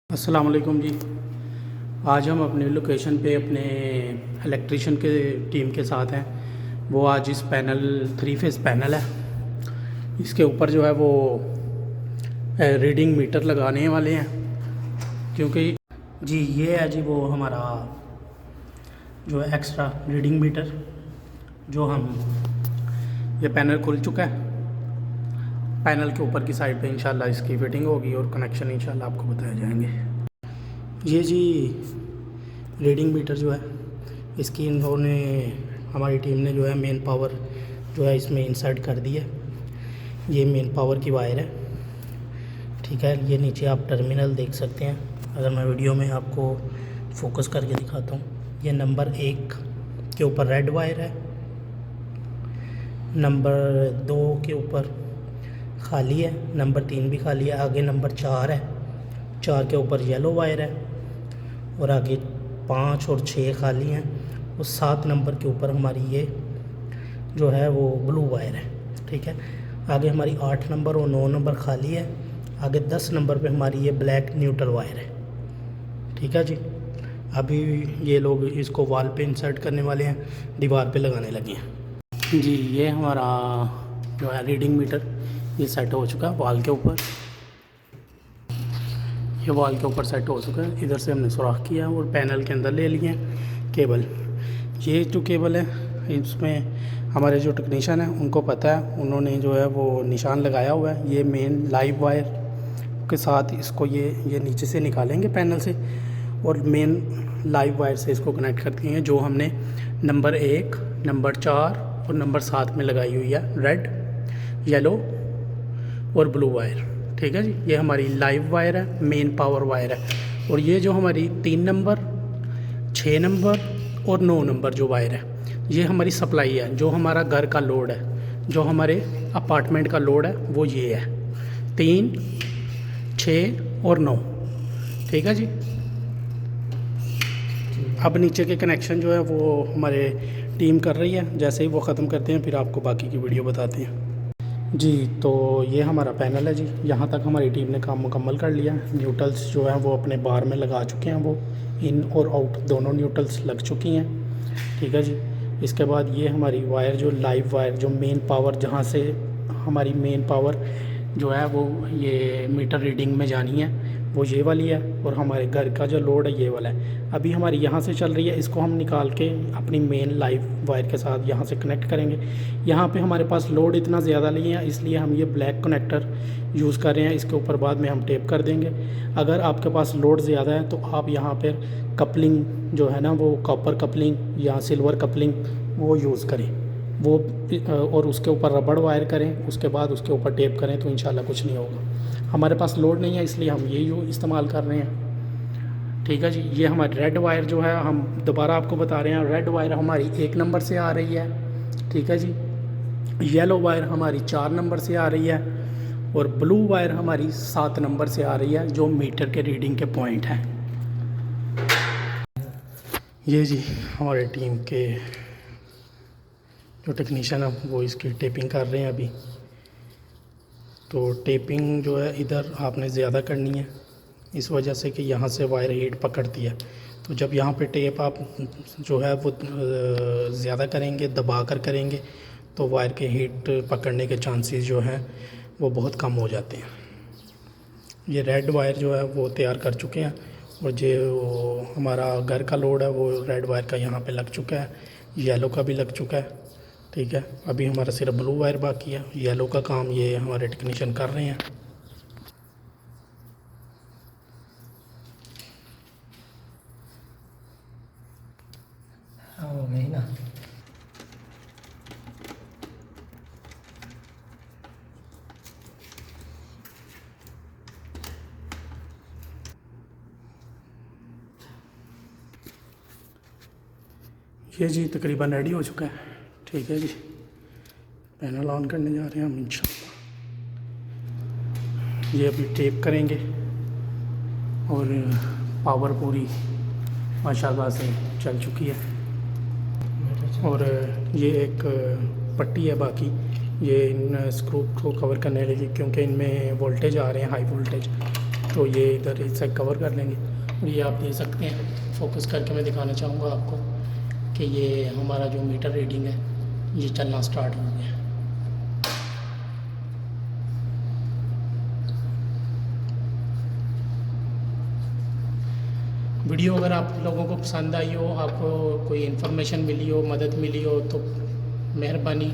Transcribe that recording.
अस्सलाम वालेकुम जी। आज हम अपने लोकेशन पे अपने इलेक्ट्रिशियन के टीम के साथ हैं। वो आज इस पैनल 3 फेज़ पैनल है, इसके ऊपर जो है वो रीडिंग मीटर लगाने वाले हैं। क्योंकि जी ये है जी वो हमारा जो है एक्स्ट्रा रीडिंग मीटर, जो हम ये पैनल खुल चुका है। पैनल के ऊपर की साइड पे इंशाल्लाह इसकी फिटिंग होगी और कनेक्शन इंशाल्लाह आपको बताए जाएंगे। ये जी रीडिंग मीटर जो है इसकी इन्होंने हमारी टीम ने जो है मेन पावर जो है इसमें इंसर्ट कर दी है। ये मेन पावर की वायर है, ठीक है। ये नीचे आप टर्मिनल देख सकते हैं। अगर मैं वीडियो में आपको फोकस करके दिखाता हूँ, ये नंबर 1 के ऊपर रेड वायर है, नंबर 2 के ऊपर खाली है, नंबर 3 भी खाली है, आगे नंबर 4 है, 4 के ऊपर येलो वायर है और आगे 5 और 6 खाली हैं और 7 नंबर के ऊपर हमारी ये जो है वो ब्लू वायर है, ठीक है। आगे हमारी 8 नंबर और 9 नंबर खाली है, आगे 10 नंबर पे हमारी ये ब्लैक न्यूट्रल वायर है, ठीक है जी। अभी ये लोग इसको वॉल पे इंसर्ट करने वाले हैं, दीवार पे लगाने लगे हैं जी। ये हमारा जो है रीडिंग मीटर ये सेट हो चुका है वॉल के ऊपर। ये वॉल के ऊपर सेट हो चुका है। इधर से हमने सुराख किया और पैनल के अंदर ले लिए केबल। ये जो केबल है इसमें हमारे जो टेक्नीशियन हैं उनको पता है, उन्होंने जो है वो निशान लगाया हुआ है। ये मेन लाइव वायर के साथ इसको ये नीचे से निकालेंगे पैनल से और मेन लाइव वायर से इसको कनेक्ट करते हैं, जो हमने नंबर 1, नंबर 4 और नंबर 7 में लगाई हुई है, रेड, येलो और ब्लू वायर, ठीक है जी। ये हमारी लाइव वायर है, मेन पावर वायर है। और ये जो हमारी 3 नंबर, 6 नंबर और 9 नंबर जो वायर है, ये हमारी सप्लाई है। जो हमारा घर का लोड है, जो हमारे अपार्टमेंट का लोड है, वो ये है 3, 6 और 9, ठीक है जी। अब नीचे के कनेक्शन जो है वो हमारे टीम कर रही है। जैसे ही वो ख़त्म करते हैं फिर आपको बाकी की वीडियो बताते हैं जी। तो ये हमारा पैनल है जी, यहाँ तक हमारी टीम ने काम मुकम्मल कर लिया। न्यूट्रल्स जो है वो अपने बार में लगा चुके हैं, वो इन और आउट दोनों न्यूट्रल्स लग चुकी हैं, ठीक है जी। इसके बाद ये हमारी वायर जो लाइव वायर जो मेन पावर, जहाँ से हमारी मेन पावर जो है वो ये मीटर रीडिंग में जानी है, वो ये वाली है। और हमारे घर का जो लोड है ये वाला है। अभी हमारी यहाँ से चल रही है, इसको हम निकाल के अपनी मेन लाइव वायर के साथ यहाँ से कनेक्ट करेंगे। यहाँ पे हमारे पास लोड इतना ज़्यादा नहीं है, इसलिए हम ये ब्लैक कनेक्टर यूज़ कर रहे हैं। इसके ऊपर बाद में हम टेप कर देंगे। अगर आपके पास लोड ज़्यादा है तो आप यहाँ पर कपलिंग जो है ना वो कॉपर कपलिंग या सिल्वर कपलिंग वो यूज़ करें, वो और उसके ऊपर रबड़ वायर करें, उसके बाद उसके ऊपर टेप करें तो इंशाल्लाह कुछ नहीं होगा। हमारे पास लोड नहीं है इसलिए हम ये इस्तेमाल कर रहे हैं, ठीक है जी। ये हमारी रेड वायर जो है, हम दोबारा आपको बता रहे हैं, रेड वायर हमारी 1 नंबर से आ रही है, ठीक है जी। येलो वायर हमारी 4 नंबर से आ रही है और ब्लू वायर हमारी 7 नंबर से आ रही है, जो मीटर के रीडिंग के पॉइंट हैं। ये जी हमारे टीम के जो टेक्नीशियन है वो इसकी टेपिंग कर रहे हैं अभी। तो टेपिंग जो है इधर आपने ज़्यादा करनी है, इस वजह से कि यहाँ से वायर हीट पकड़ती है। तो जब यहाँ पे टेप आप जो है वो ज़्यादा करेंगे, दबा कर करेंगे, तो वायर के हीट पकड़ने के चांसेस जो हैं वो बहुत कम हो जाते हैं। ये रेड वायर जो है वो तैयार कर चुके हैं और जो हमारा घर का लोड है वो रेड वायर का यहाँ पे लग चुका है, येलो का भी लग चुका है, ठीक है। अभी हमारा सिर्फ ब्लू वायर बाकी है। येलो का काम ये हमारे टेक्नीशियन कर रहे हैं। हो गई ना। ये जी तकरीबन रेडी हो चुका है, ठीक है जी। पैनल ऑन करने जा रहे हैं हम इंशाल्लाह। ये अभी टेप करेंगे और पावर पूरी माशाल्लाह से चल चुकी है। और ये एक पट्टी है बाकी, ये इन स्क्रू को कवर करने लगी, क्योंकि इनमें वोल्टेज आ रहे हैं, हाई वोल्टेज, तो ये इधर इससे कवर कर लेंगे। और ये आप देख सकते हैं, फोकस करके मैं दिखाना चाहूँगा आपको कि ये हमारा जो मीटर रीडिंग है ये चलना स्टार्ट हो गया। वीडियो अगर आप लोगों को पसंद आई हो, आपको कोई इन्फॉर्मेशन मिली हो, मदद मिली हो, तो मेहरबानी